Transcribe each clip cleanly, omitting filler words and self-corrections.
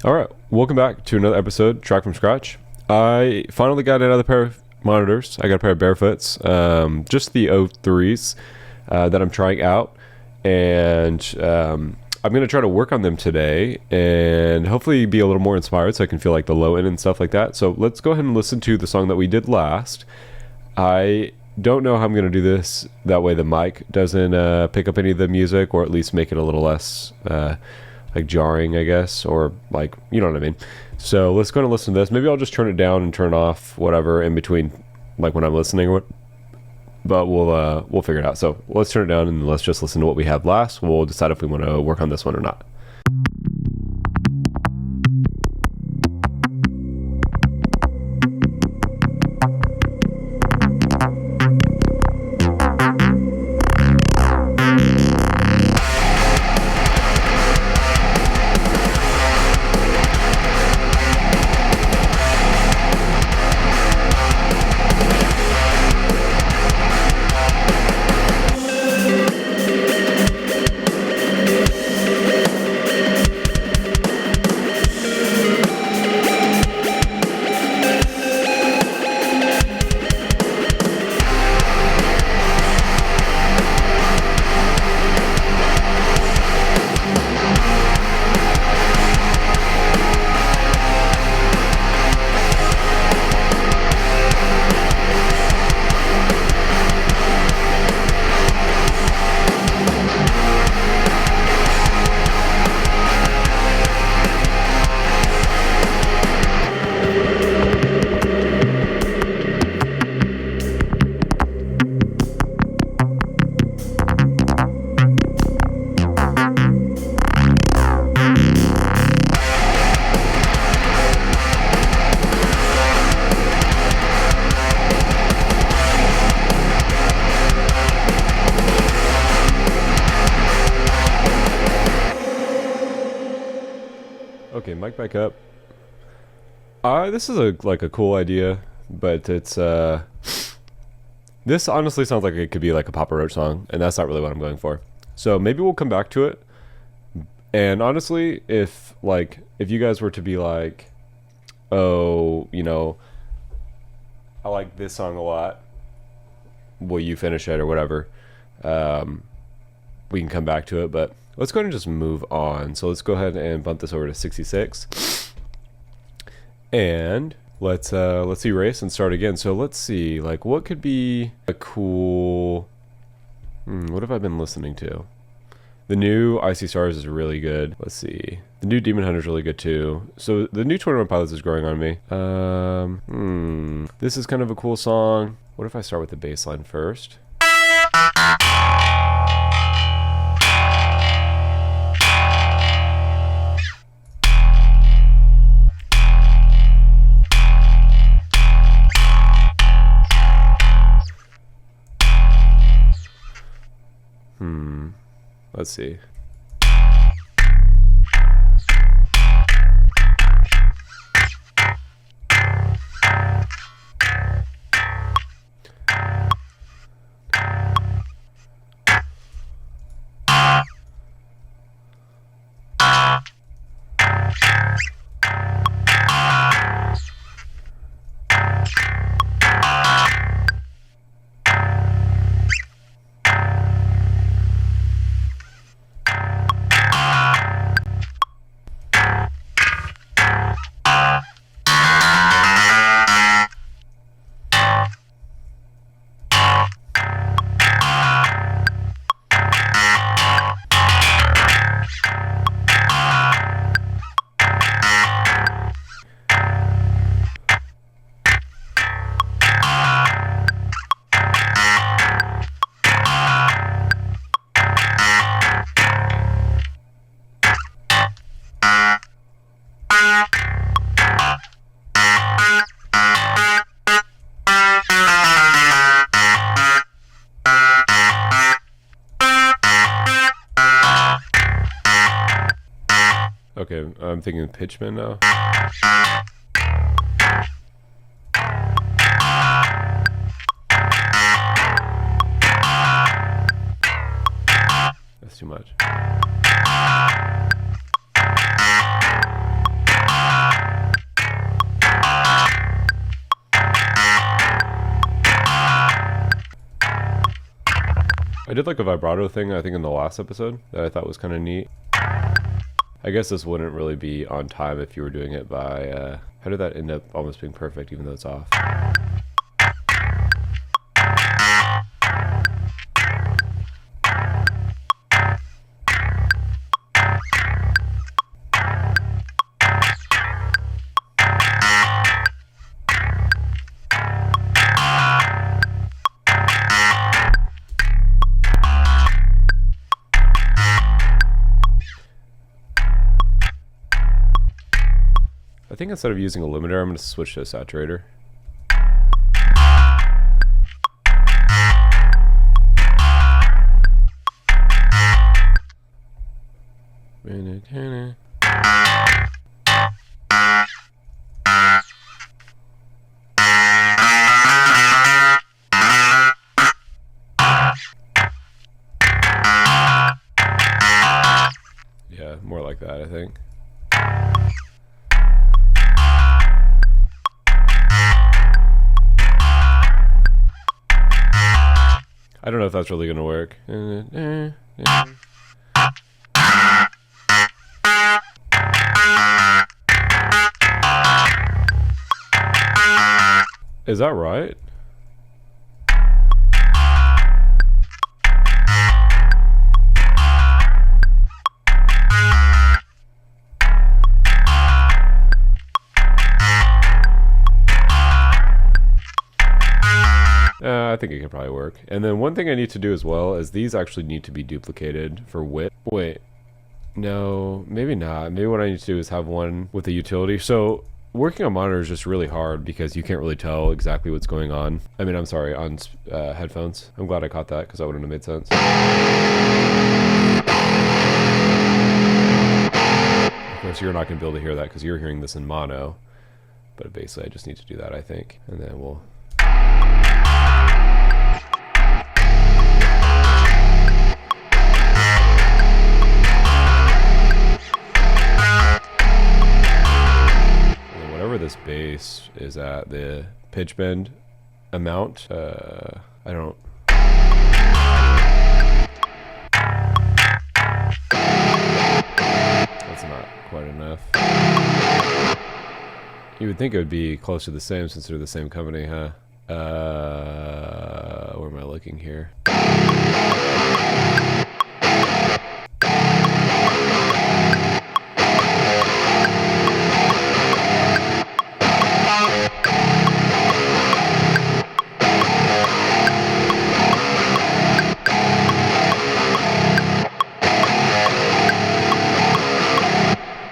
All right, welcome back to another episode, Track from Scratch. I finally got another pair of monitors. I got a pair of Barefoots, just the O3s that I'm trying out, and I'm going to try to work on them today and hopefully be a little more inspired so I can feel like the low end and stuff like that. So let's go ahead and listen to the song that we did last. I don't know how I'm going to do this. That way the mic doesn't pick up any of the music, or at least make it a little less like jarring, I guess, or like, you know what I mean. So let's go and listen to this. Maybe I'll just turn it down and turn off whatever in between, like when I'm listening, or what. But we'll figure it out. So let's turn it down and let's just listen to what we had last. We'll decide if we want to work on this one or not. Okay, mic back up. This is a cool idea, but it's this honestly sounds like it could be like a Papa Roach song, and that's not really what I'm going for. So maybe we'll come back to it. And honestly, if you guys were to be like, oh, you know, I like this song a lot, will you finish it or whatever? We can come back to it, but let's go ahead and just move on. So let's go ahead and bump this over to 66. And let's erase and start again. So let's see, like, what could be a cool... what have I been listening to? The new Icy Stars is really good. Let's see. The new Demon Hunter is really good too. So the new 21 Pilots is growing on me. This is kind of a cool song. What if I start with the bass line first? Let's see. Okay, I'm thinking pitchman now. That's too much. I did like a vibrato thing, I think, in the last episode that I thought was kind of neat. I guess this wouldn't really be on time if you were doing it by, how did that end up almost being perfect even though it's off? I think instead of using a limiter, I'm going to switch to a saturator. Yeah, more like that, I think. I don't know if that's really going to work. Is that right? I think it could probably work. And then one thing I need to do as well is these actually need to be duplicated for width. Wait, no, maybe not. Maybe what I need to do is have one with a utility. So working on monitor is just really hard because you can't really tell exactly what's going on. I mean, I'm sorry, on headphones. I'm glad I caught that because that wouldn't have made sense. Of course, you're not going to be able to hear that because you're hearing this in mono. But basically, I just need to do that, I think. And then we'll... this bass is at the pitch bend amount. I don't... That's not quite enough. You would think it would be close to the same since they're the same company, huh? Where am I looking here?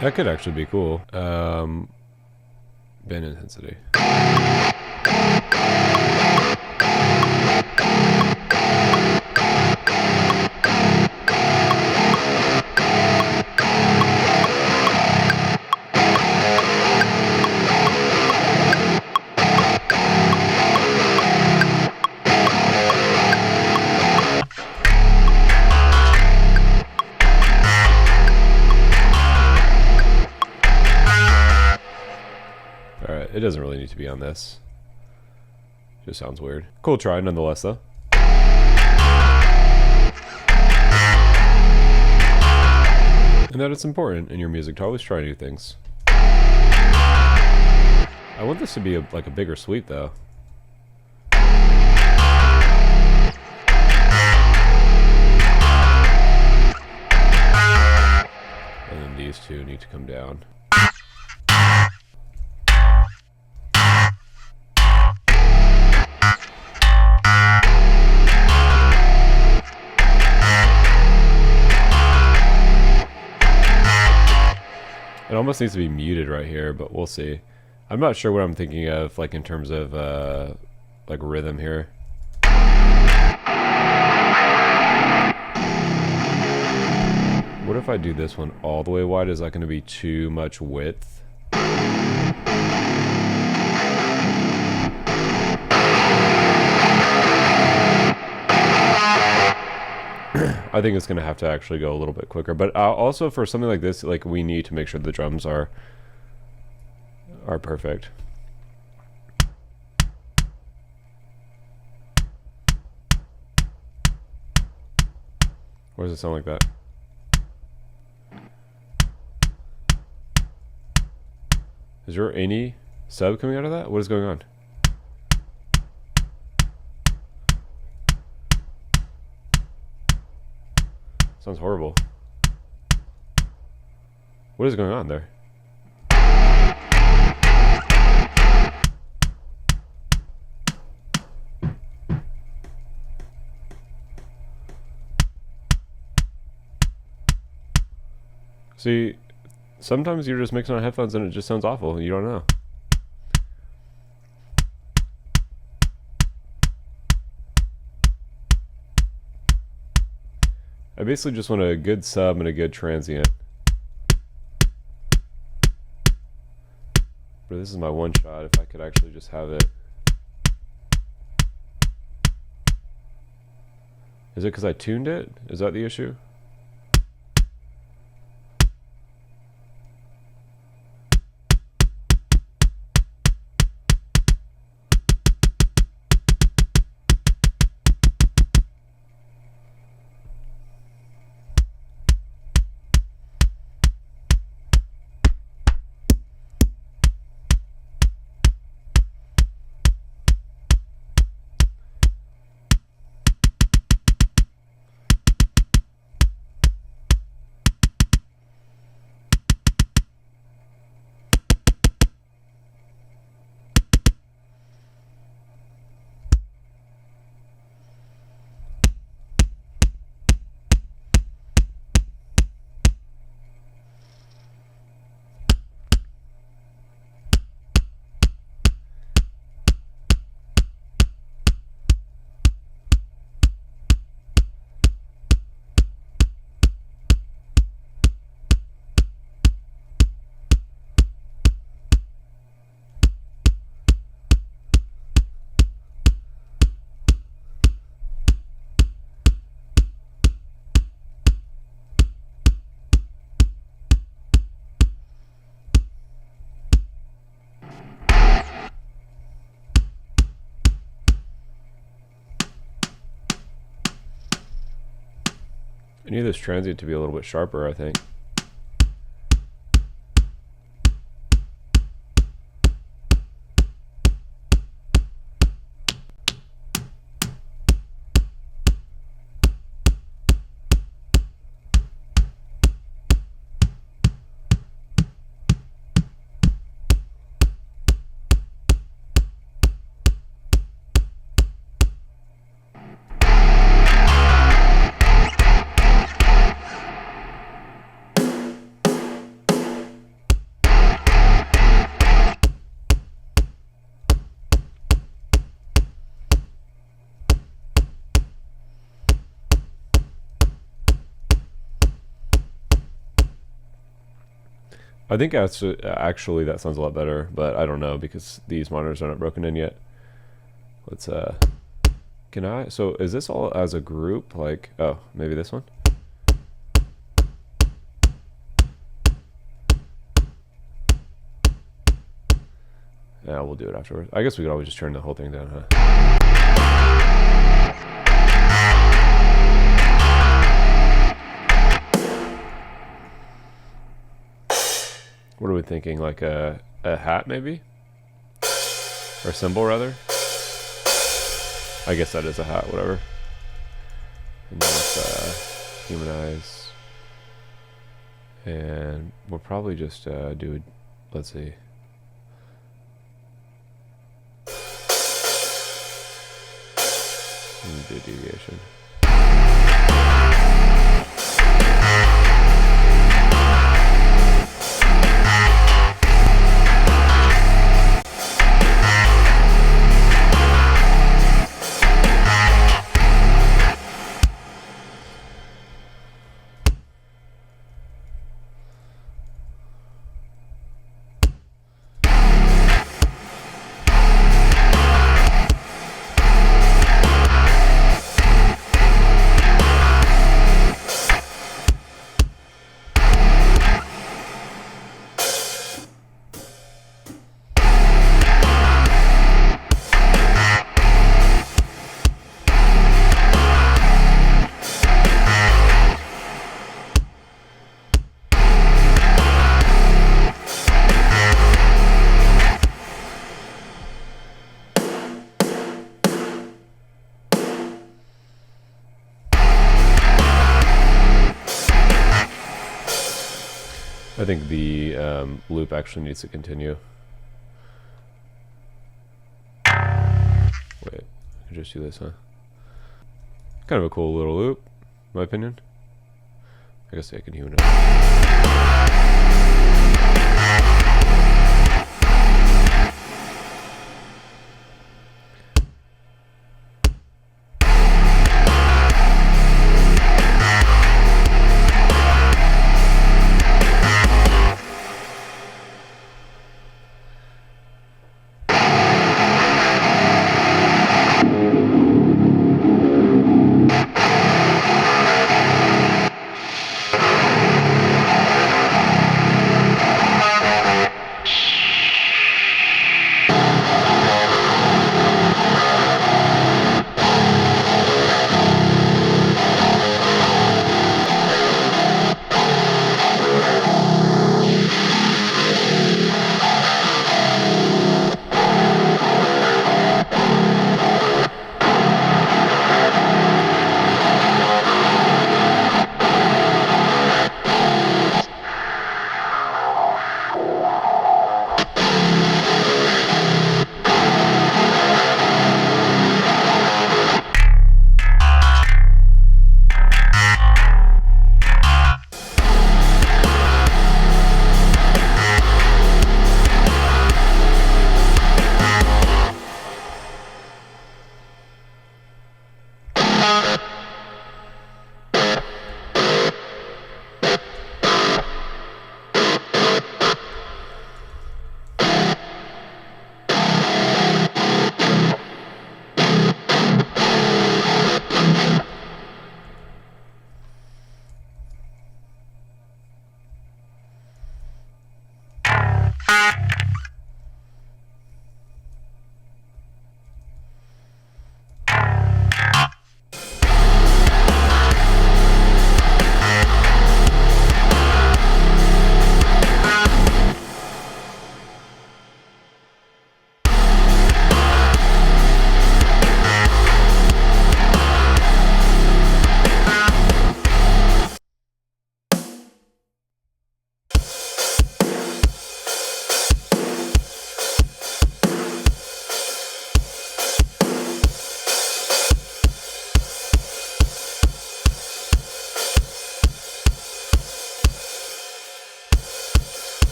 That could actually be cool. Bend intensity. It doesn't really need to be on this. Just sounds weird. Cool try nonetheless though. And that it's important in your music to always try new things. I want this to be like a bigger sweep though. And then these two need to come down. It almost needs to be muted right here, but we'll see. I'm not sure what I'm thinking of, like in terms of like rhythm here. What if I do this one all the way wide? Is that going to be too much width? I think it's going to have to actually go a little bit quicker. But also for something like this, like we need to make sure the drums are perfect. Why does it sound like that? Is there any sub coming out of that? What is going on? Sounds horrible. What is going on there? See, sometimes you're just mixing on headphones and it just sounds awful and you don't know. I basically just want a good sub and a good transient. But this is my one shot if I could actually just have it. Is it because I tuned it? Is that the issue? I need this transient to be a little bit sharper, I think. I think that's actually that sounds a lot better, but I don't know because these monitors are not broken in yet. Let's can I? So is this all as a group? Like, oh, maybe this one. Yeah, we'll do it afterwards. I guess we could always just turn the whole thing down, huh? What are we thinking? Like a hat, maybe? Or a symbol, rather? I guess that is a hat, whatever. And then let's human eyes. And we'll probably just do, let's see. Do a deviation. think the loop actually needs to continue. Wait, I can just do this, huh? Kind of a cool little loop, in my opinion. I guess I can hear it.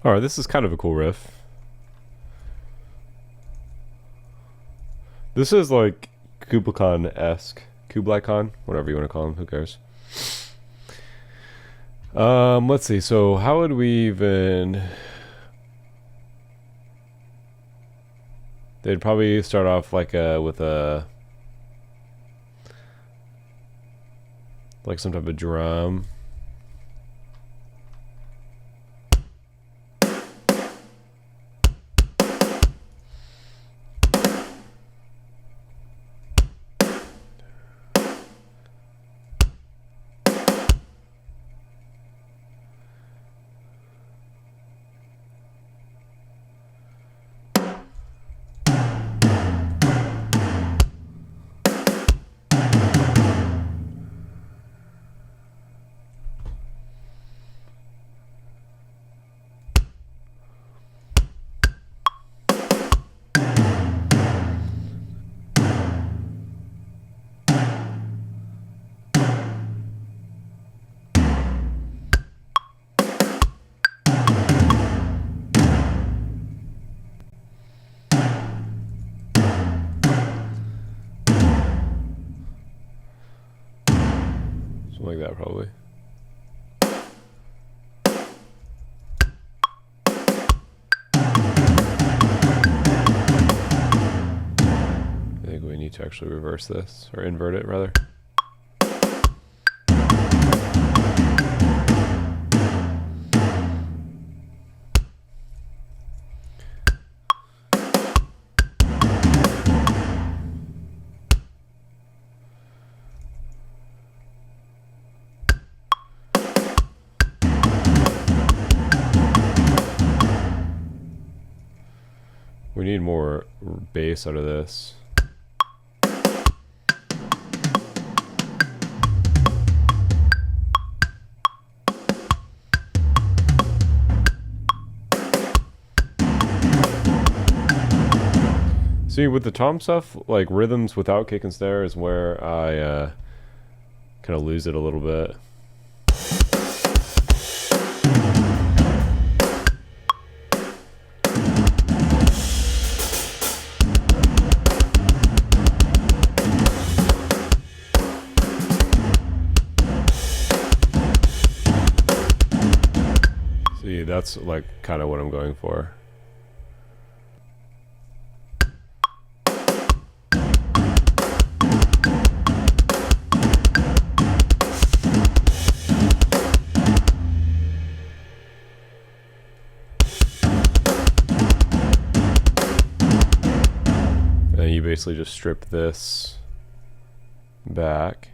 Alright, this is kind of a cool riff. This is like Kublai Khan-esque. Kublai Khan? Whatever you want to call him, who cares? Let's see, so how would we even... They'd probably start off like with a... like some type of drum. Something like that, probably. I think we need to actually reverse this, or invert it, rather. We need more bass out of this. See, with the tom stuff, like rhythms without kick and snare is where I kind of lose it a little bit. See, that's like kind of what I'm going for. And you basically just strip this back.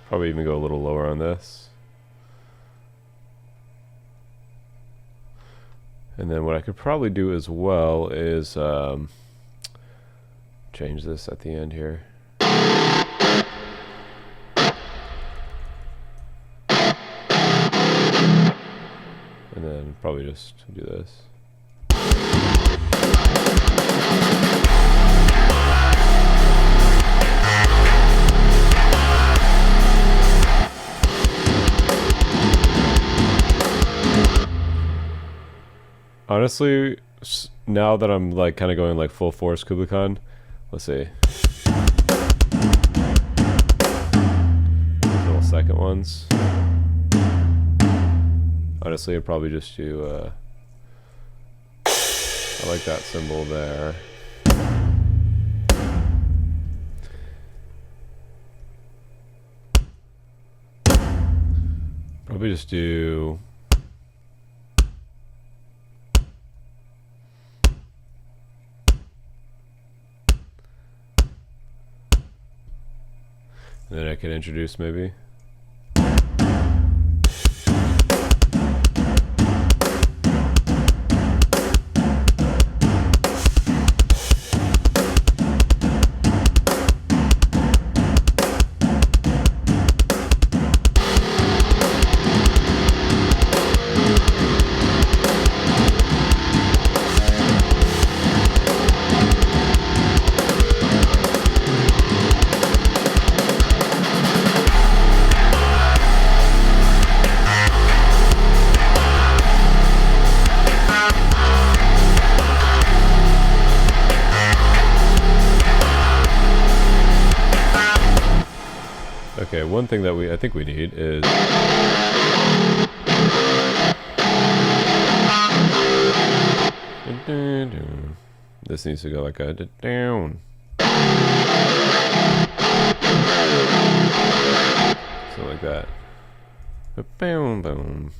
Probably even go a little lower on this. And then what I could probably do as well is change this at the end here. And then probably just do this. Honestly, now that I'm like kind of going like full force Kublai Khan, let's see. Little second ones. Honestly, I'd probably just do, I like that symbol there. Probably just do... And then I can introduce maybe. Okay, one thing that I think we need is this needs to go like a down. Something like that. Boom, boom.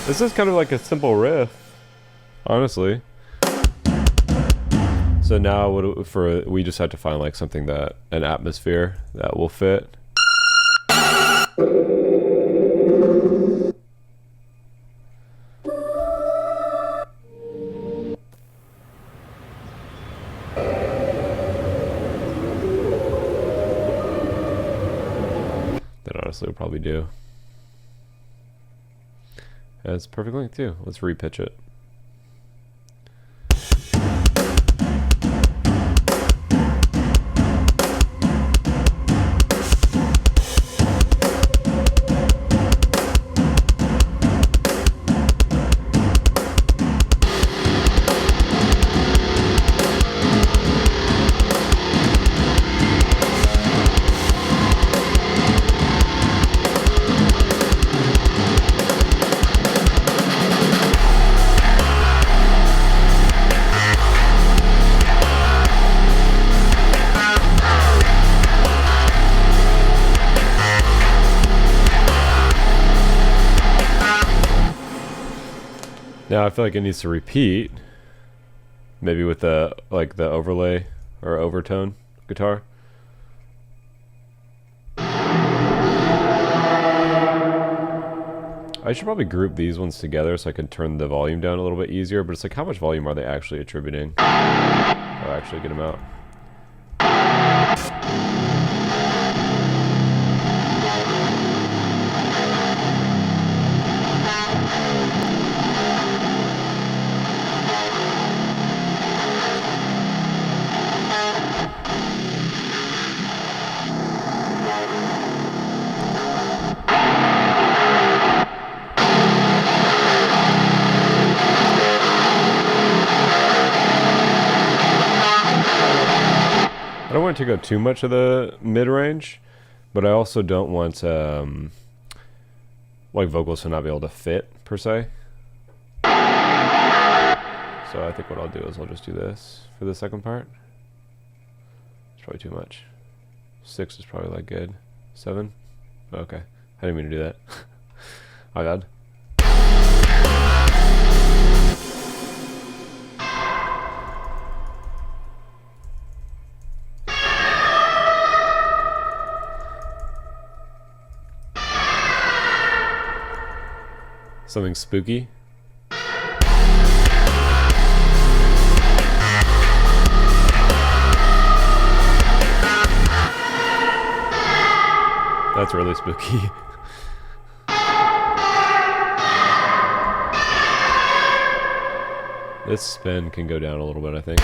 This is kind of like a simple riff, honestly. So now we just have to find like something that an atmosphere that will fit. That honestly would probably do. That's perfect length too. Let's repitch it. Now I feel like it needs to repeat, maybe with the the overlay or overtone guitar. I should probably group these ones together so I can turn the volume down a little bit easier, but it's like how much volume are they actually attributing? I'll actually get them out. I don't want it to go too much of the mid-range, but I also don't want like vocals to not be able to fit per se. So I think what I'll do is I'll just do this for the second part. It's probably too much. 6 is probably like good. 7? Okay. I didn't mean to do that. My bad. Something spooky. That's really spooky. This spin can go down a little bit, I think.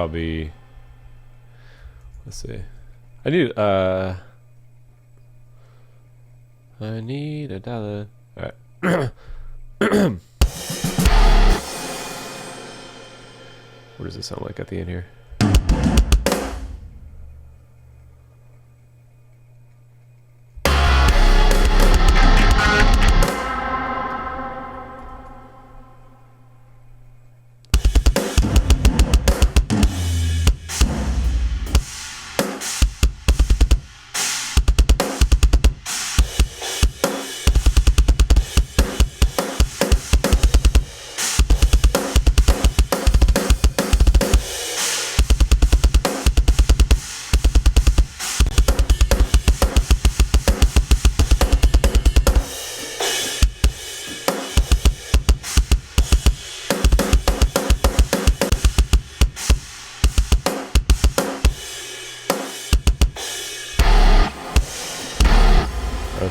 probably, let's see. I need $1. All right. What does it sound like at the end here?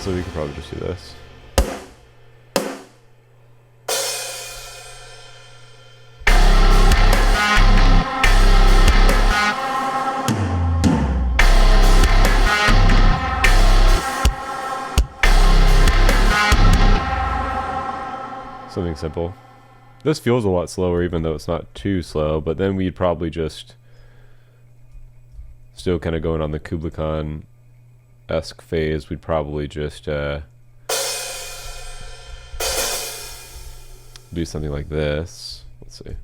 So we could probably just do this. Something simple. This feels a lot slower even though it's not too slow, but then we'd probably just still kind of going on the Kublai Khan-esque phase. We'd probably just do something like this. Let's see.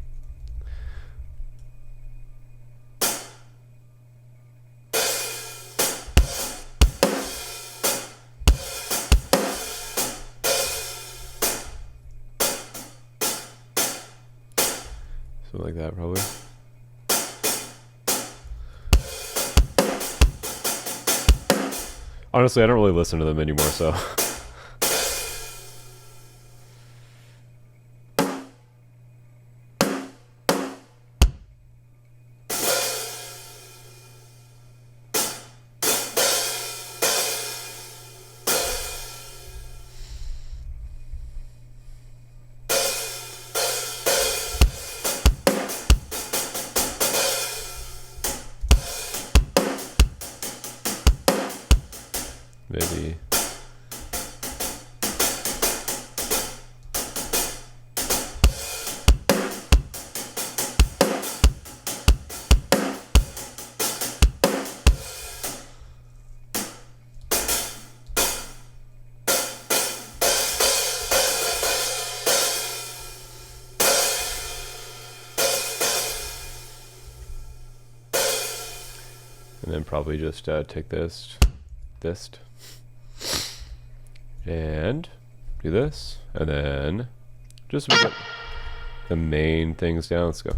Something like that, probably. Honestly, I don't really listen to them anymore, so. Maybe. And then probably just take this, and do this, and then just get the main things down. Let's go.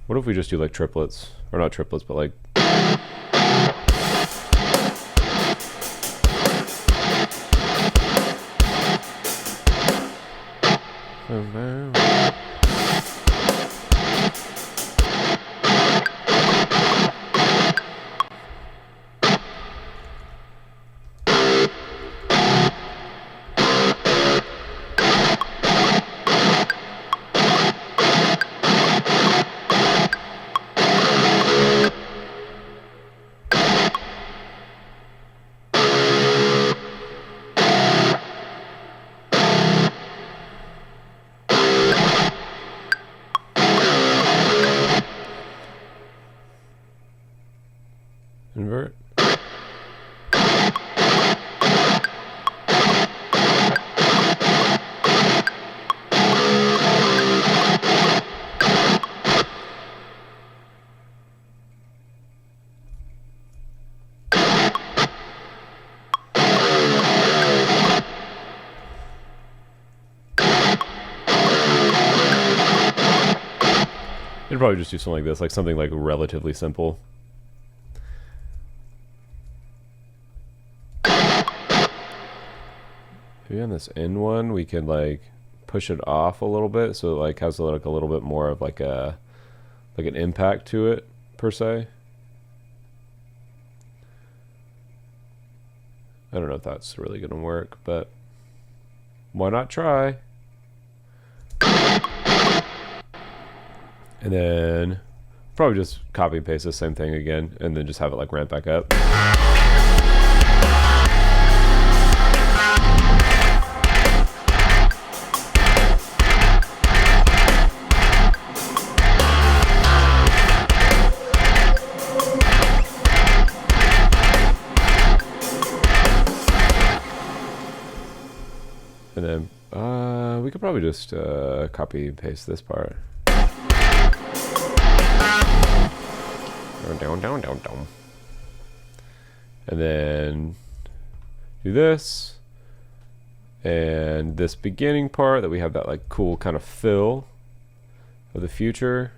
What if we just do like triplets, or not triplets, but like invert. I'd probably just do something like this, like something like relatively simple. Maybe on this end one we can like push it off a little bit so it like has like a little bit more of like a an impact to it per se. I don't know if that's really gonna work, but Why not try? And then probably just copy and paste the same thing again, and then just have it like ramp back up. And then we could probably just copy and paste this part. Down. And then do this. And this beginning part that we have that like cool kind of fill of the future.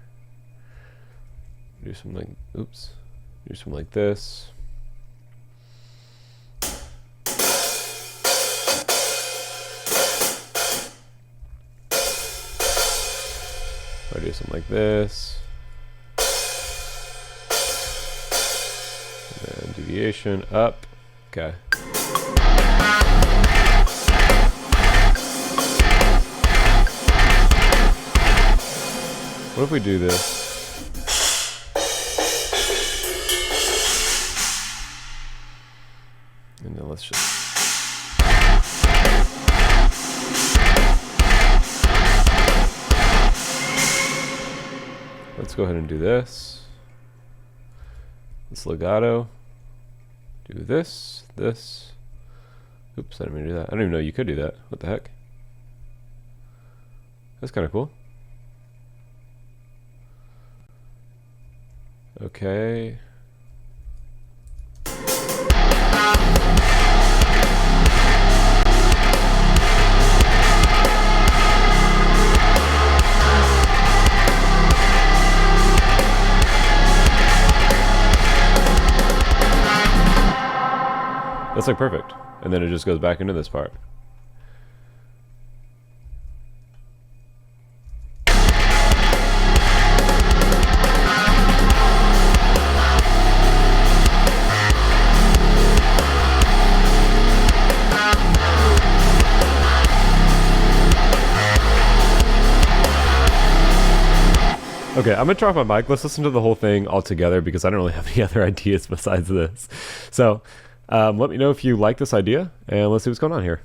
Do something like, oops. Do something like this. Or do something like this. And deviation up. Okay. What if we do this? And then let's just... Let's go ahead and do this. Let's legato. Do this. Oops, I didn't mean to do that. I don't even know you could do that. What the heck? That's kind of cool. Okay. That's like perfect. And then it just goes back into this part. Okay, I'm gonna try off my mic. Let's listen to the whole thing all together because I don't really have any other ideas besides this. So, let me know if you like this idea, and let's see what's going on here.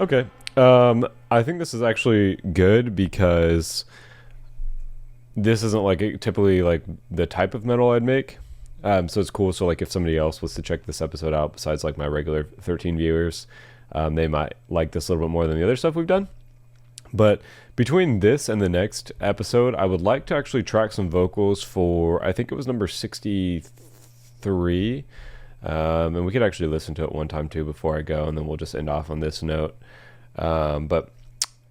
Okay. I think this is actually good because this isn't like typically like the type of metal I'd make. So it's cool. So like if somebody else was to check this episode out, besides like my regular 13 viewers, they might like this a little bit more than the other stuff we've done. But between this and the next episode, I would like to actually track some vocals for, I think it was number 63. And we could actually listen to it one time too before I go, and then we'll just end off on this note. But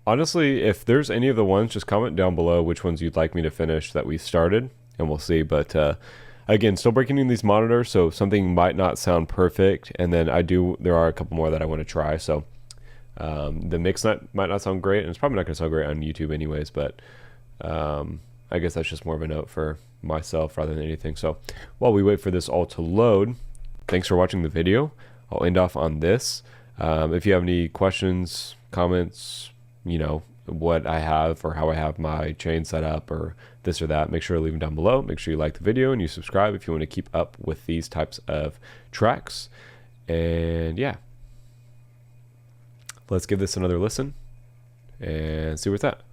honestly, if there's any of the ones, just comment down below which ones you'd like me to finish that we started, and we'll see. But again, still breaking in these monitors, so something might not sound perfect, and then there are a couple more that I want to try. So the mix might not sound great, and it's probably not going to sound great on YouTube anyways, but I guess that's just more of a note for myself rather than anything. So while we wait for this all to load, thanks for watching the video. I'll end off on this. If you have any questions, comments, you know, what I have or how I have my chain set up or this or that, make sure to leave them down below. Make sure you like the video and you subscribe if you want to keep up with these types of tracks. And yeah, let's give this another listen and see where it's at.